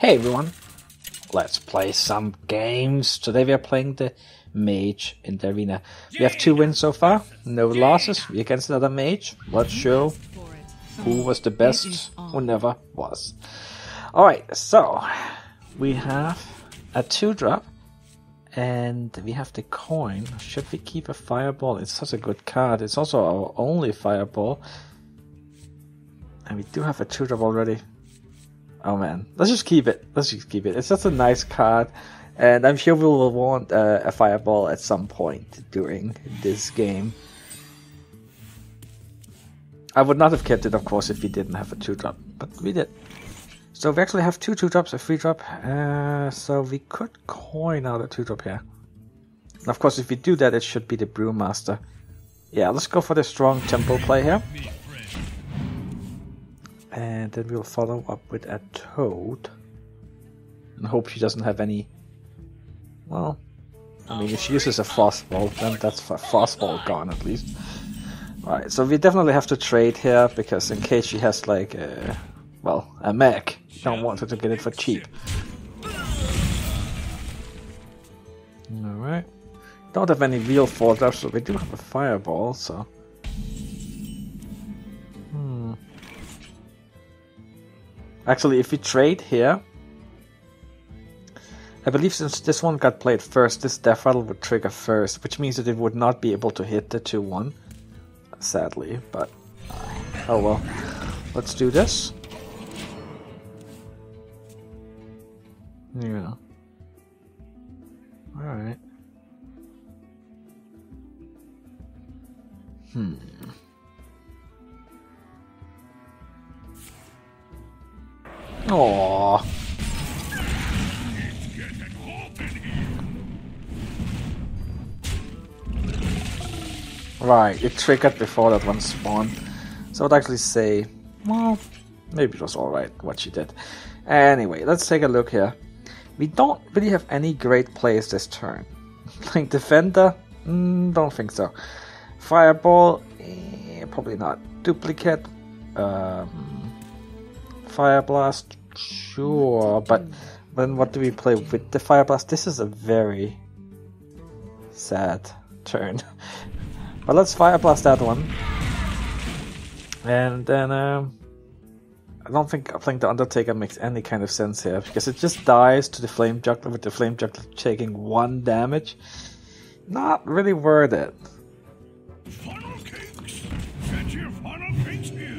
Hey everyone, let's play some games. Today we are playing the Mage in the arena. We have 2 wins so far, no losses. We're against another Mage. Let's show who was the best, who never was. Alright, so we have a 2-drop and we have the coin. Should we keep a fireball? It's such a good card. It's also our only fireball. And we do have a 2-drop already. Oh man, let's just keep it. Let's just keep it. It's just a nice card, and I'm sure we will want a fireball at some point during this game. I would not have kept it, of course, if we didn't have a 2-drop, but we did. So we actually have 2 2-drops, a 3-drop, so we could coin out a 2-drop here. And of course, if we do that, it should be the Brewmaster. Yeah, let's go for the strong tempo play here. And then we'll follow up with a Toad. And hope she doesn't have any... Well, I mean, if she uses a Frostball, then that's a Frostball gone at least. Alright, so we definitely have to trade here, because in case she has like a... Well, a mech, you don't want her to get it for cheap. Alright. Don't have any real 4-drops, so we do have a Fireball, so... Actually, if we trade here, I believe since this one got played first, this Death Rattle would trigger first, which means that it would not be able to hit the 2-1, sadly, but oh well. Let's do this. Yeah. Alright. Aww. Right, it triggered before that one spawned. So I'd actually say, well, maybe it was alright what she did. Anyway, let's take a look here. We don't really have any great plays this turn. Like Defender? Don't think so. Fireball? Probably not. Duplicate? Fire Blast? Sure, but then what do we play with the Fire Blast? This is a very sad turn. But let's Fire Blast that one. And then I don't think playing the Undertaker makes any kind of sense here, because it just dies to the Flame Juggler with the Flame Juggler taking 1 damage. Not really worth it. Funnel cakes. Get your funnel cakes here.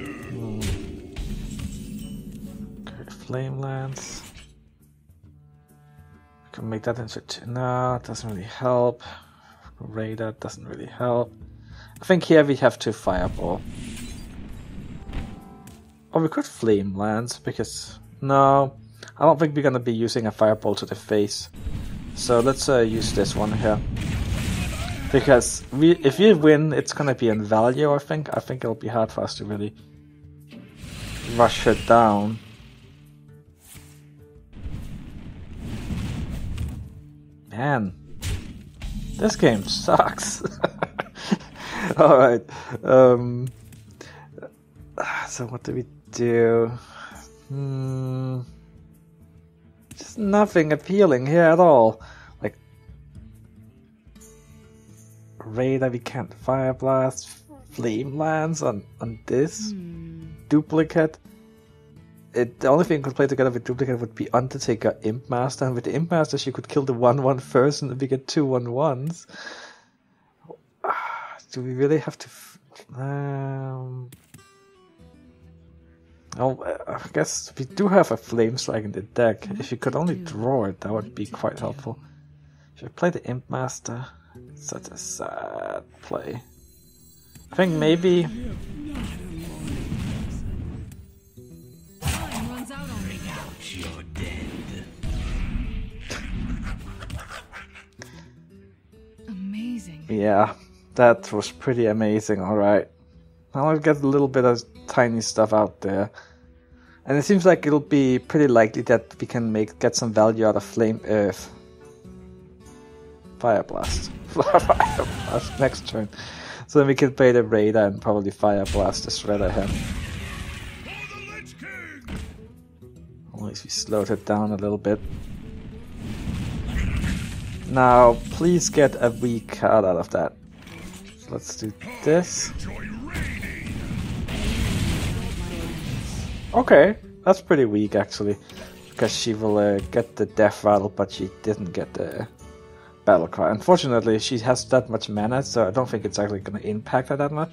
Okay, Flame Lance. I can make that into... No, it doesn't really help. Radar doesn't really help. I think here we have to Fireball. Or we could Flame Lance, because... No, I don't think we're gonna be using a Fireball to the face. So let's use this one here. Because if we win, it's gonna be in value, I think. I think it'll be hard for us to really rush her down. Man, this game sucks. Alright. So what do we do? Just nothing appealing here at all. Like Radar, we can't Fire Blast. Flame Lance on this. Duplicate. The only thing you could play together with Duplicate would be Undertaker, Imp Master, and with the Imp Master she could kill the 1-1 first and then we get 2 1-1s. Do we really have to... I guess we do have a Flame Strike in the deck. If you could only draw it, that would be quite helpful. Should I play the Imp Master? It's such a sad play. I think maybe... Amazing. Yeah, that was pretty amazing, alright. Now I'll get a little bit of tiny stuff out there. And it seems like it'll be pretty likely that we can get some value out of Fire Blast. Fire Blast next turn. So then we can play the Radar and probably Fire Blast the Shredder here. least we slowed it down a little bit. Now, please get a weak card out of that. So let's do this. Okay, that's pretty weak actually. Because she will get the Death Rattle, but she didn't get the Battle Cry. Unfortunately, she has that much mana, so I don't think it's actually going to impact her that much.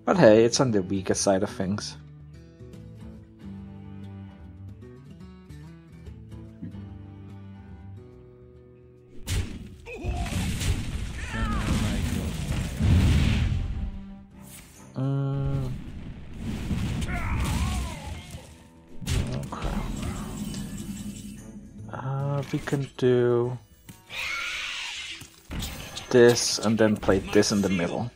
But hey, it's on the weaker side of things. We can do this and then play this in the middle.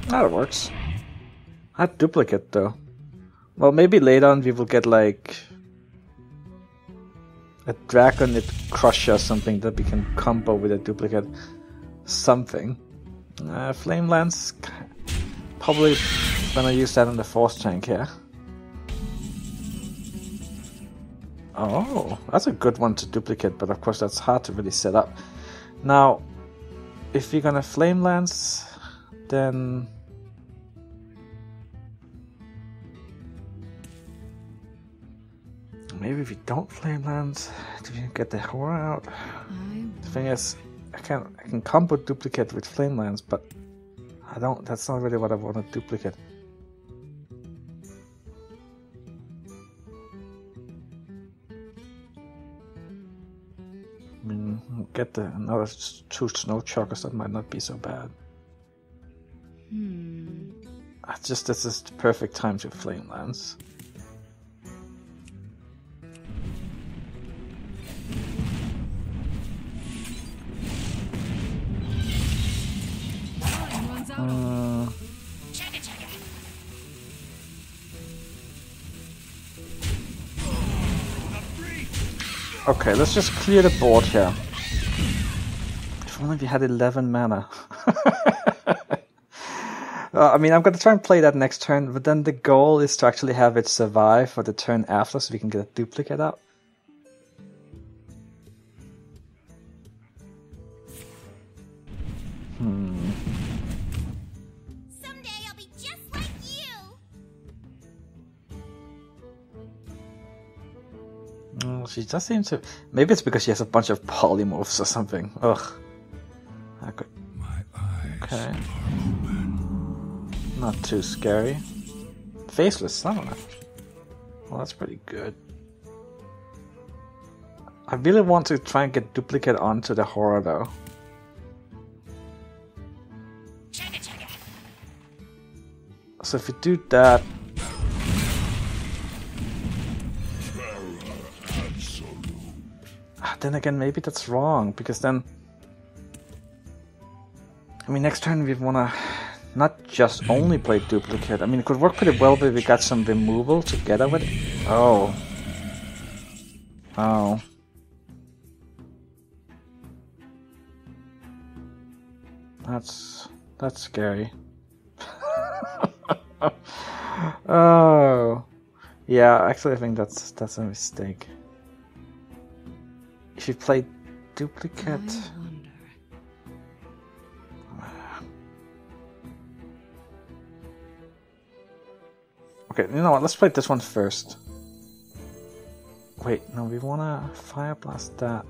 That works. Not duplicate though. Well, maybe later on we will get like a Dragonite Crusher or something that we can combo with a duplicate something. Flame Lance, probably gonna use that in the Force tank here. Oh, that's a good one to duplicate, but of course that's hard to really set up. Now, if you're gonna Flame Lance, then maybe if you don't Flame Lance, do you get the horror out? The thing is, I can combo duplicate with Flame Lance, but I don't. That's not really what I want to duplicate. I mean, get another 2 Snow Chokers, that might not be so bad. This is the perfect time to Flame Lance. Okay, let's just clear the board here. If only we had 11 mana. I mean, I'm going to try and play that next turn, but then the goal is to actually have it survive for the turn after so we can get a duplicate out. Someday I'll be just like you. She just seems to... Maybe it's because she has a bunch of polymorphs or something. Ugh. Okay. Not too scary. Faceless Summoner. Well, that's pretty good. I really want to try and get duplicate onto the horror though. So if you do that... Then again, maybe that's wrong, because then... I mean, next turn we wanna not just only play duplicate. I mean, it could work pretty well if we got some removal together with it. Oh. Oh. That's scary. Oh. Yeah, actually I think that's a mistake. If you play duplicate... Okay, you know what, let's play this one first. Wait, no, we wanna Fire Blast that.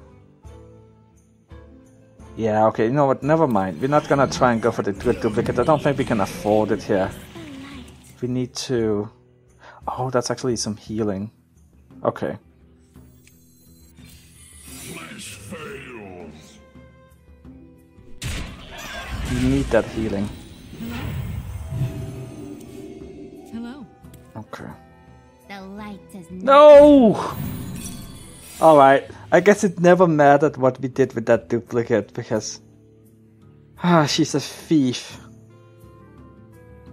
Yeah, okay, you know what, never mind. We're not gonna try and go for the duplicate. I don't think we can afford it here. We need to... Oh, that's actually some healing. Okay. You need that healing. Hello. Okay. The light is No! Alright, I guess it never mattered what we did with that duplicate, because... she's a thief.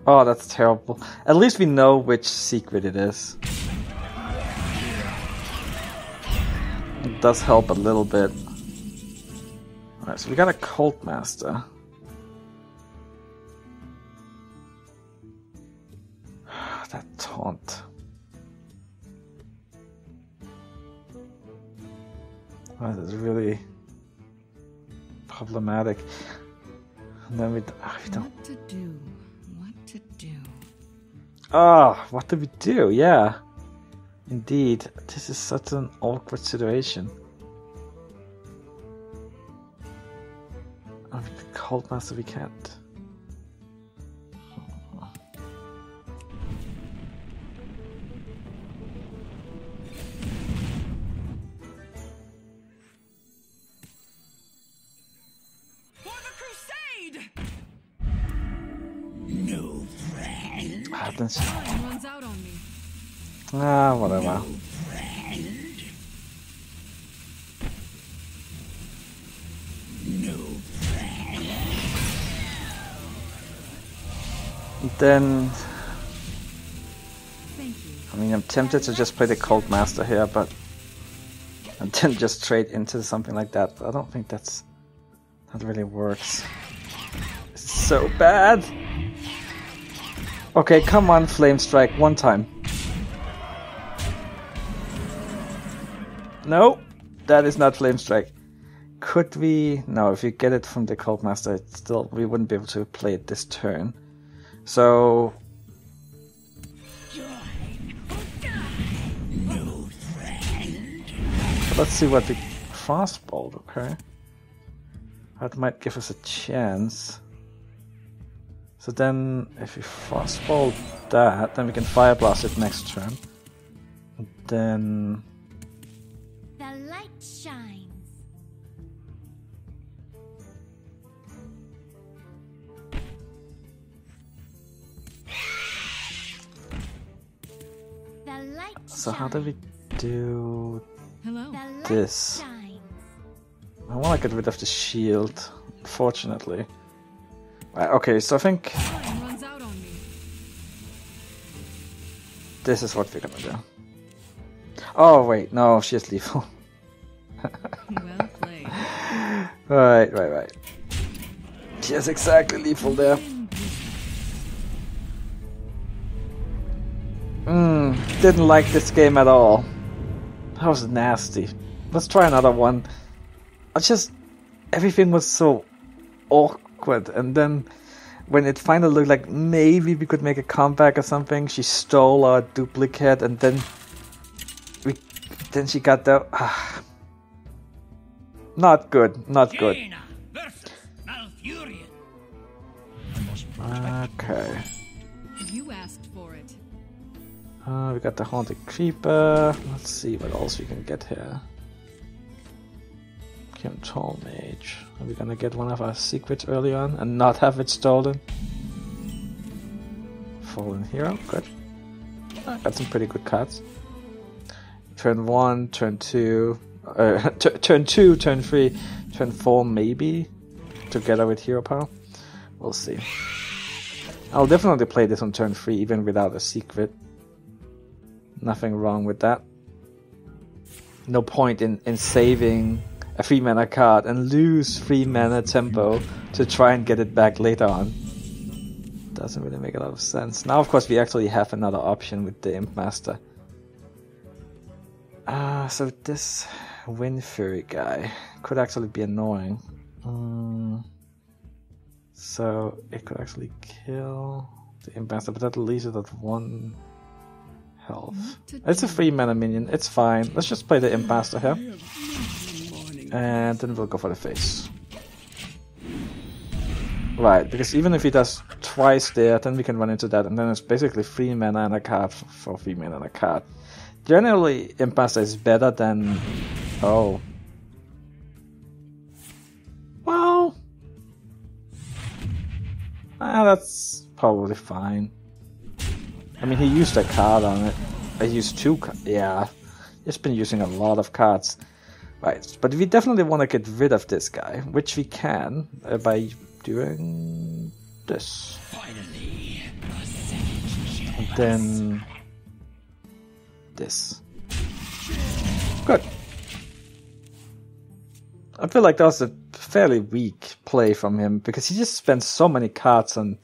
Oh, that's terrible. At least we know which secret it is. It does help a little bit. Alright, so we got a Cult Master. That taunt. That is really problematic. And then we don't. What to do? What to do? Ah, what do we do? Yeah. Indeed. This is such an awkward situation. I mean, the Cold Master we can't. Happens. Time runs out on me. Ah, whatever. Then, Thank you. I mean, I'm tempted to just play the Cold Master here, but and then just trade into something like that. But I don't think that really works. It's so bad. Okay, come on, Flame Strike, one time. No, that is not Flame Strike. Could we? No, if you get it from the Cold Master, it's still we wouldn't be able to play it this turn. So. Let's see what we crossbolt, okay? That might give us a chance. So then, if we frostbolt that, then we can fire blast it next turn. And then The light shines. The light so how do we do Hello. The light this? shines. I want to get rid of the shield, unfortunately. Right, okay, so I think Time runs out on me. this is what we're gonna do. Oh wait, no, she is lethal. Well played. Right. She is exactly lethal there. Didn't like this game at all. That was nasty. Let's try another one. Everything was so awkward, and then when it finally looked like maybe we could make a comeback or something, she stole our duplicate, and then she got the not good. Jaina versus Malfurion. Okay. You asked for it. We got the Haunted Creeper. Let's see what else we can get here. Control Mage. Are we gonna get one of our secrets early on and not have it stolen? Fallen Hero, good. Got some pretty good cards. Turn 1, turn 2, turn 2, turn 3, turn 4 maybe, together with Hero Power. We'll see. I'll definitely play this on turn 3 even without a secret. Nothing wrong with that. No point in saving a 3 mana card and lose 3 mana tempo to try and get it back later on. Doesn't really make a lot of sense. Now of course we actually have another option with the Imp Master. So this Wind Fury guy could actually be annoying. So it could actually kill the Imp Master, but that leaves it at 1 health. It's a 3 mana minion, it's fine. Let's just play the Imp Master here. And then we'll go for the face. Right, because even if he does twice there, then we can run into that, and then it's basically 3 mana and a card for 3 mana and a card. Generally, Imp Master is better than... Oh. Well... that's probably fine. I mean, he used a card on it. I used 2 cards. Yeah, he's been using a lot of cards. Right, but we definitely want to get rid of this guy, which we can by doing this. Finally, And then this. Good. I feel like that was a fairly weak play from him because he just spent so many cards on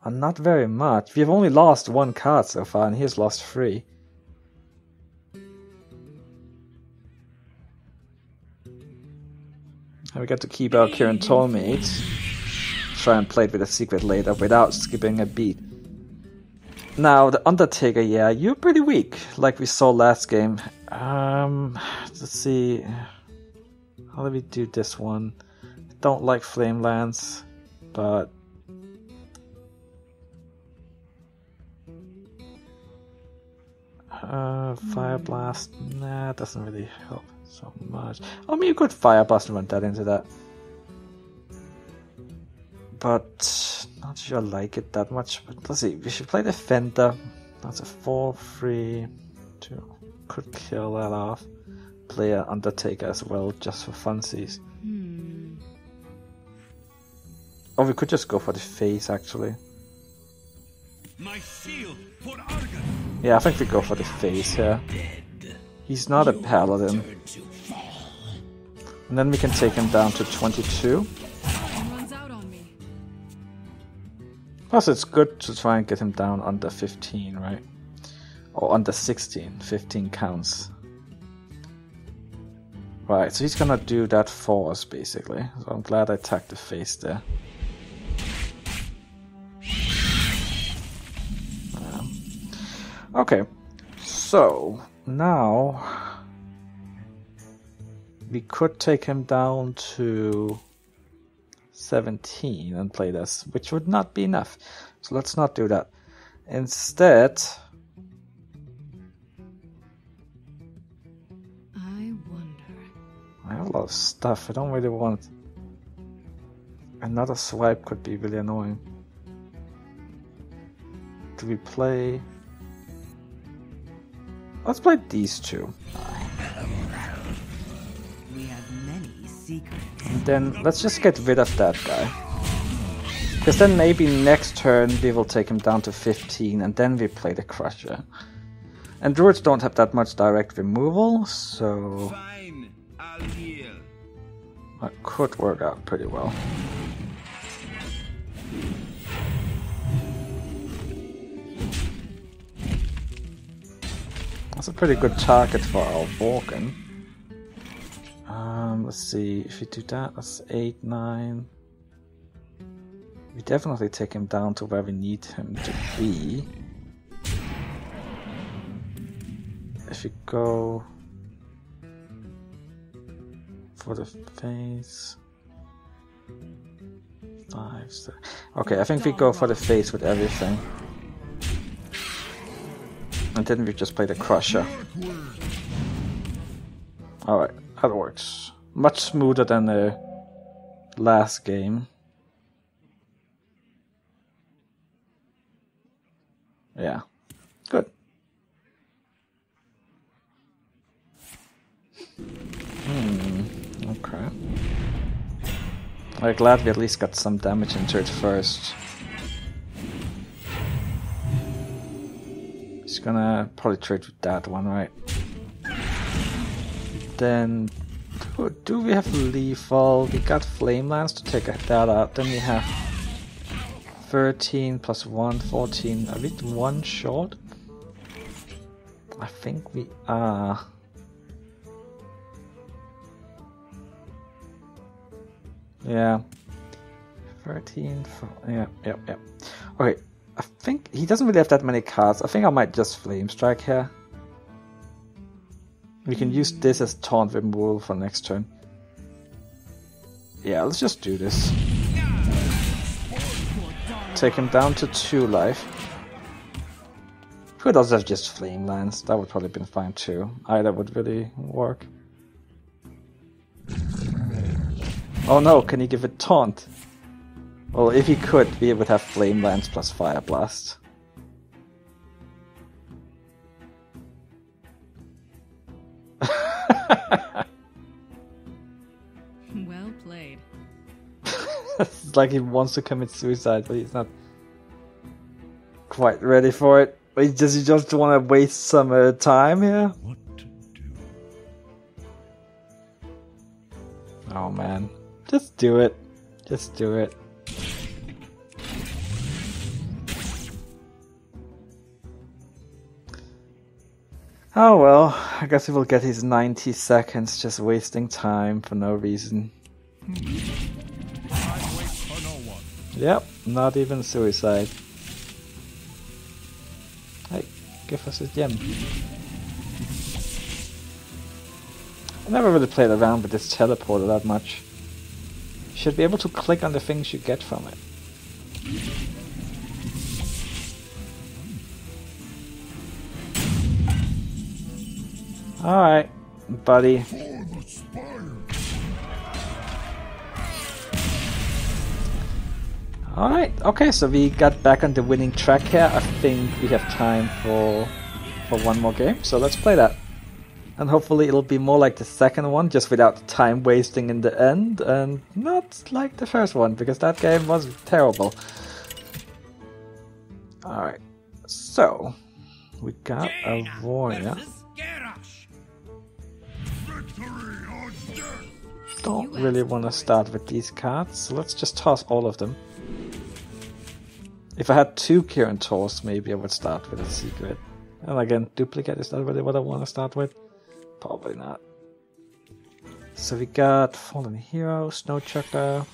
not very much. We've only lost 1 card so far, and he has lost 3. And we get to keep our current Tollmates. Try and play it with a secret later without skipping a beat. Now, the Undertaker, yeah, you're pretty weak, like we saw last game. Let's see. How do we do this one? I don't like Flame Lance, but... Fire Blast, nah, doesn't really help so much. I mean, you could Fire Blast and run that into that. But not sure I like it that much. But let's see, we should play Defender. That's a 4-3. Could kill that off. Play an Undertaker as well, just for funsies. Or we could just go for the face, actually. My shield for Argon. Yeah, I think we go for the face here. He's not a paladin. And then we can take him down to 22. Runs out on me. Plus, it's good to try and get him down under 15, right? Or under 16. 15 counts. Right, so he's gonna do that for us, basically. So I'm glad I attacked the face there. Okay, so now we could take him down to 17 and play this, which would not be enough. So let's not do that. Instead, I wonder. I have a lot of stuff. I don't really want... Another swipe could be really annoying. Do we play... Let's play these two. We have many secrets. And then let's just get rid of that guy. Because then maybe next turn we will take him down to 15 and then we play the Crusher. And Druids don't have that much direct removal, so Fine, I'll heal. that could work out pretty well. That's a pretty good target for our Vulcan. Let's see, if we do that, that's 8, 9. We definitely take him down to where we need him to be. If we go for the face... 5, 6. Okay, I think we go for the face with everything. And then we just play the Crusher. Alright, that works. Much smoother than the last game. Yeah, good. Okay. I'm glad we at least got some damage into it first. He's gonna probably trade with that one, right? Then, do we have lethal? We got Flame Lance to take that out. Then we have 13 plus 1, 14. Are we 1 short? I think we are. Yeah. 13, 4, yeah. Okay. I think he doesn't really have that many cards. I think I might just Flame Strike here. We can use this as taunt removal for next turn. Yeah, let's just do this. Take him down to 2 life. Could also have just Flame Lance. That would probably have been fine too. Either would really work. Oh no, can he give it taunt? Well, if he could, we would have Flame Lance plus Fire Blast. Well played. It's like he wants to commit suicide, but he's not quite ready for it. Does he just want to waste some time here? What to do? Oh man. Just do it. Just do it. Oh well, I guess he will get his 90 seconds just wasting time for no reason. Time waits for no one. Yep, not even suicide. Hey, give us a gem. I never really played around with this teleporter that much. You should be able to click on the things you get from it. Alright, buddy. Alright, okay, so we got back on the winning track here. I think we have time for one more game, so let's play that. And hopefully it'll be more like the second one, just without time wasting in the end, and not like the first one, because that game was terrible. Alright, so we got a warrior. Don't really want to start with these cards, so let's just toss all of them. If I had 2 Kirin Tors, maybe I would start with a secret. And again, duplicate, is that really what I want to start with? Probably not. So we got Fallen Hero, Snow Chucker.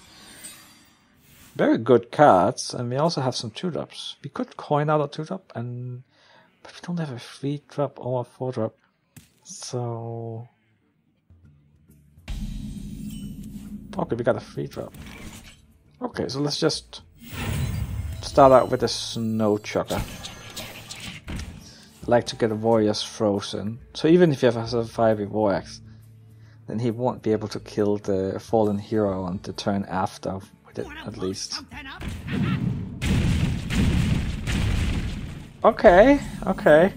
Very good cards, and we also have some 2-drops. We could coin out a 2-drop, but we don't have a 3-drop or a 4-drop. So... okay, we got a 3-drop. Okay, so let's just start out with a Snow Chucker. I like to get warriors frozen. So even if you have a 5e Vorax, then he won't be able to kill the Fallen Hero on the turn after with it, at least. Okay, okay.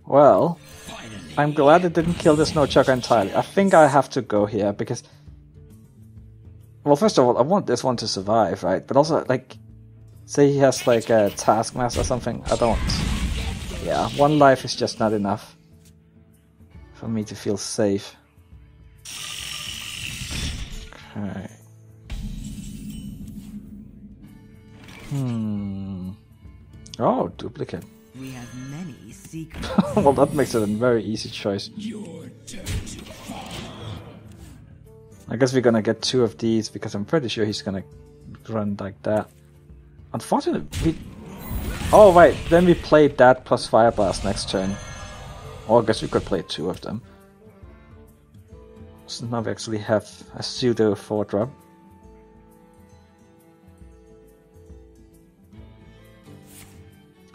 Well, I'm glad it didn't kill the Snow Chucker entirely. I think I have to go here because... well, first of all, I want this one to survive, right? But also, like... say he has like a Taskmaster or something. I don't... yeah, 1 life is just not enough for me to feel safe. Okay. Oh, duplicate. We have many secrets. Well, that makes it a very easy choice. I guess we're gonna get 2 of these because I'm pretty sure he's gonna run like that. Unfortunately, we... oh right, then we played that plus Fire Blast next turn. Or I guess we could play 2 of them. So now we actually have a pseudo 4-drop.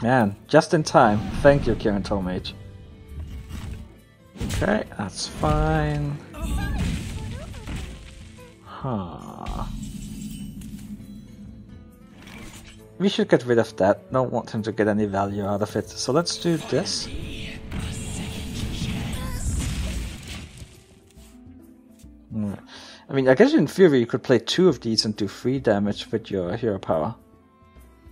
Man, just in time. Thank you, Kirin Tor Mage. Okay, that's fine. Huh. We should get rid of that. Don't want him to get any value out of it. So let's do this. I mean, I guess in theory you could play 2 of these and do 3 damage with your hero power.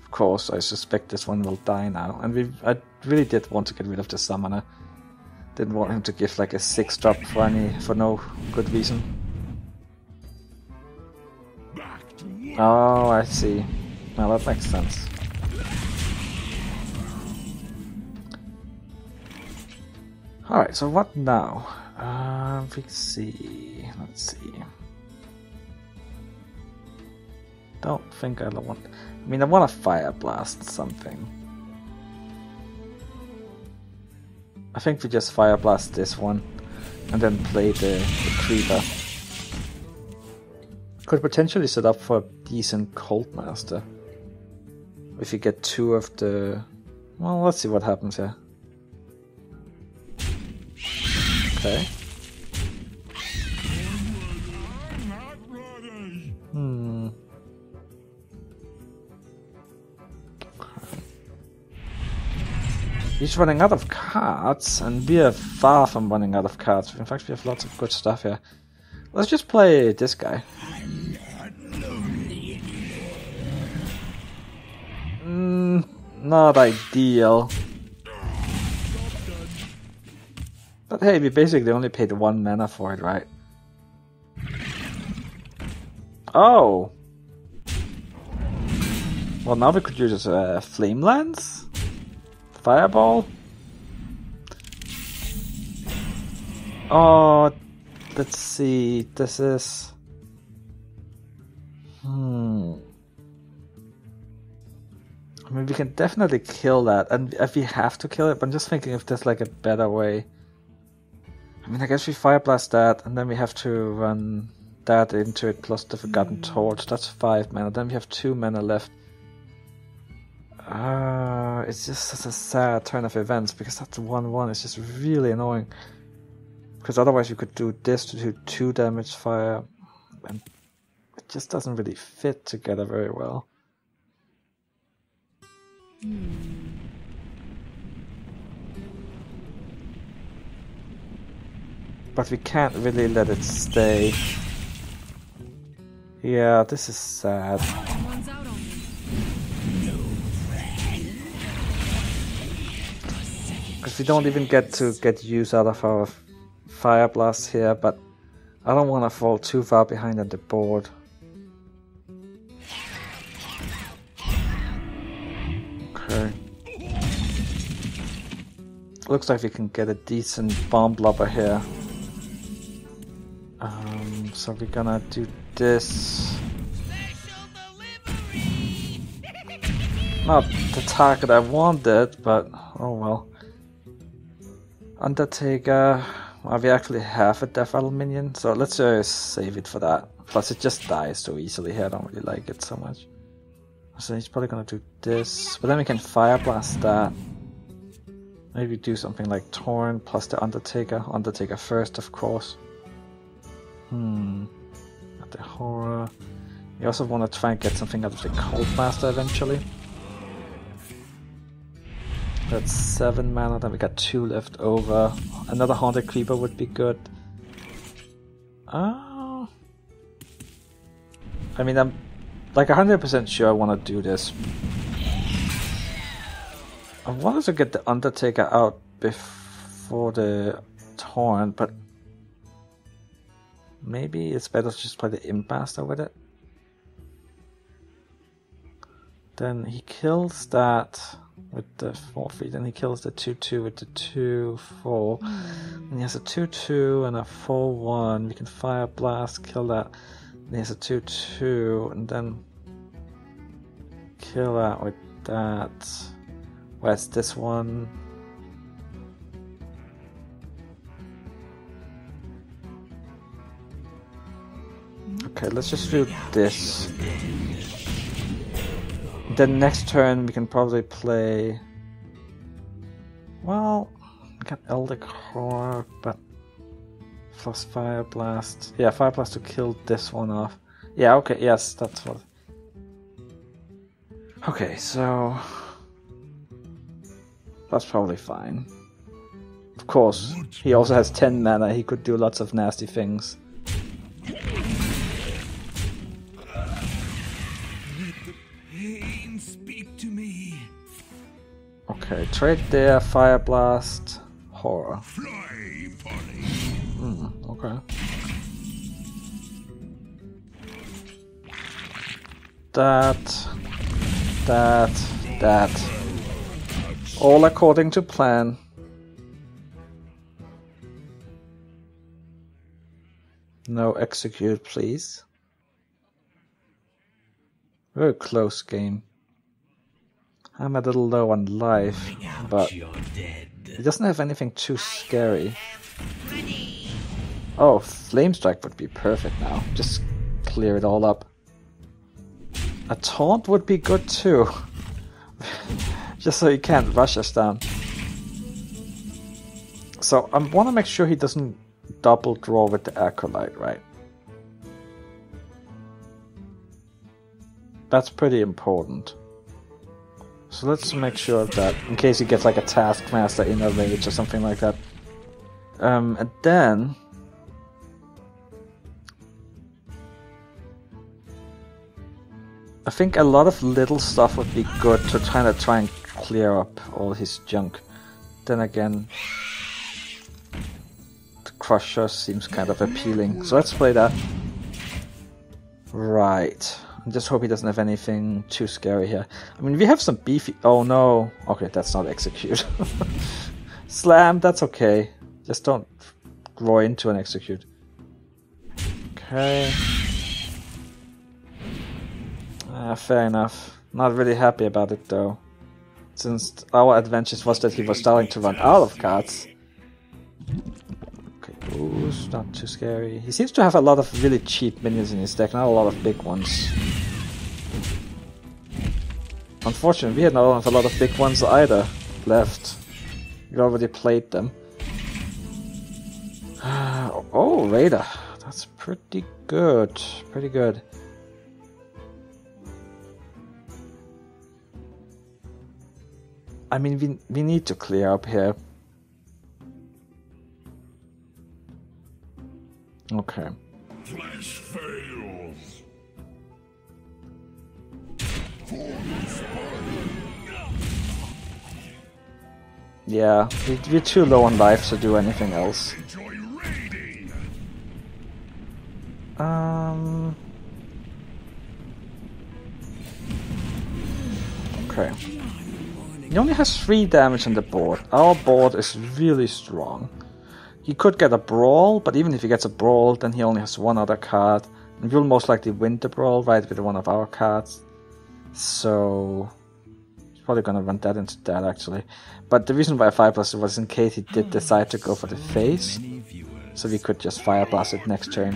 Of course, I suspect this one will die now. And I really did want to get rid of the summoner. Didn't want him to give like a 6-drop for no good reason. Oh, I see. Well, that makes sense. Alright, so what now? Let's see. Don't think I want... I mean, I want to Fire Blast something. I think we just Fire Blast this one and then play the Creeper. Could potentially set up for a decent Cold Master. If you get 2 of the... well, let's see what happens here. Okay. He's running out of cards, and we are far from running out of cards. In fact, we have lots of good stuff here. Let's just play this guy. Not ideal. But hey, we basically only paid 1 mana for it, right? Oh! Well, now we could use Flame Lance? Fireball? Oh, let's see. This is... I mean, we can definitely kill that, and if we have to kill it, but I'm just thinking if there's like a better way. I mean, I guess we Fire Blast that, and then we have to run that into it plus the Forgotten Torch. That's 5 mana. Then we have 2 mana left. It's just such a sad turn of events because that's 1/1. It's just really annoying. Because otherwise you could do this to do 2 damage fire, and it just doesn't really fit together very well. But we can't really let it stay. Yeah, this is sad. Runs out on me. Because we don't even get to get use out of our Fire Blast here, but I don't want to fall too far behind on the board. Okay. Looks like we can get a decent bomb blobber here. So we're gonna do this. Not the target I wanted, but oh well. Undertaker. Well, we actually have a Death Rattle minion, so let's save it for that. Plus it just dies so easily here, I don't really like it so much. So he's probably gonna do this, but then we can Fire Blast that. Maybe do something like Torn plus the Undertaker. Undertaker first, of course. Got the Horror. You also want to try and get something out of the Cold Master eventually. That's 7 mana, then we got 2 left over. Another Haunted Creeper would be good. I mean, I'm like 100% sure I want to do this. I wanted to get the Undertaker out before the Torn, but maybe it's better to just play the Imbaster with it. Then he kills that with the 4/3, then he kills the 2/2 with the 2/4. And he has a 2/2 and a 4/1. We can Fire Blast, kill that. And he has a 2/2, and then kill that with that. Where's this one? Okay, let's just do this. Then next turn we can probably play... Well, we got Elder Core, but... Plus Fire Blast. Yeah, Fire Blast to kill this one off. Yeah, okay, yes, that's what... Okay, so... That's probably fine. Of course, he also has 10 mana, he could do lots of nasty things. Okay, trade there, Fire Blast, Horror. Fly, Polly. Okay. That. All according to plan. No execute, please. Very close game. I'm a little low on life, but he doesn't have anything too scary. Oh, Flame Strike would be perfect now. Just clear it all up. A Taunt would be good too. Just so he can't rush us down. So I want to make sure he doesn't double draw with the Acolyte, right? That's pretty important. So let's make sure of that, in case he gets like a Taskmaster in a Mage or something like that. And then... I think a lot of little stuff would be good to try and clear up all his junk. Then again, the Crusher seems kind of appealing. So let's play that. Right. I just hope he doesn't have anything too scary here. I mean, we have some beefy... Oh no. Okay, that's not execute. Slam, that's okay. Just don't grow into an execute. Okay. Fair enough. Not really happy about it though. Since our adventures was that he was starting to run out of cards. Okay, ooh, it's not too scary. He seems to have a lot of really cheap minions in his deck, not a lot of big ones. Unfortunately, we had not have a lot of big ones either left. We already played them. Oh, Raider. That's pretty good. Pretty good. I mean, we need to clear up here. Okay. Flash fails. Yeah, we're too low on life to do anything else. Enjoy raiding. Okay. He only has 3 damage on the board. Our board is really strong. He could get a brawl, but even if he gets a brawl, then he only has 1 other card. And we'll most likely win the brawl, right, with one of our cards. So he's probably gonna run that into that actually. But the reason why I Fire Blast was in case he did decide to go for the face. So we could just Fire Blast it next turn.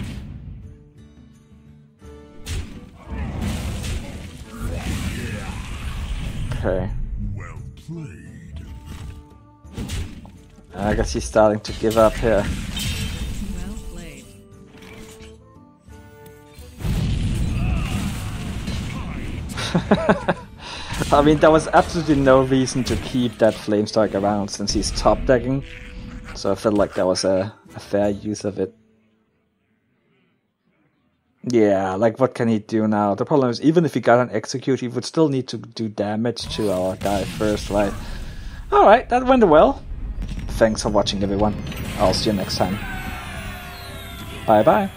Okay. Well played. I guess he's starting to give up here. Well played. I mean, there was absolutely no reason to keep that Flamestrike around since he's top decking. So I felt like that was a fair use of it. Yeah, like what can he do now? The problem is, even if he got an execute, he would still need to do damage to our guy first, right? Alright, that went well. Thanks for watching, everyone. I'll see you next time. Bye bye.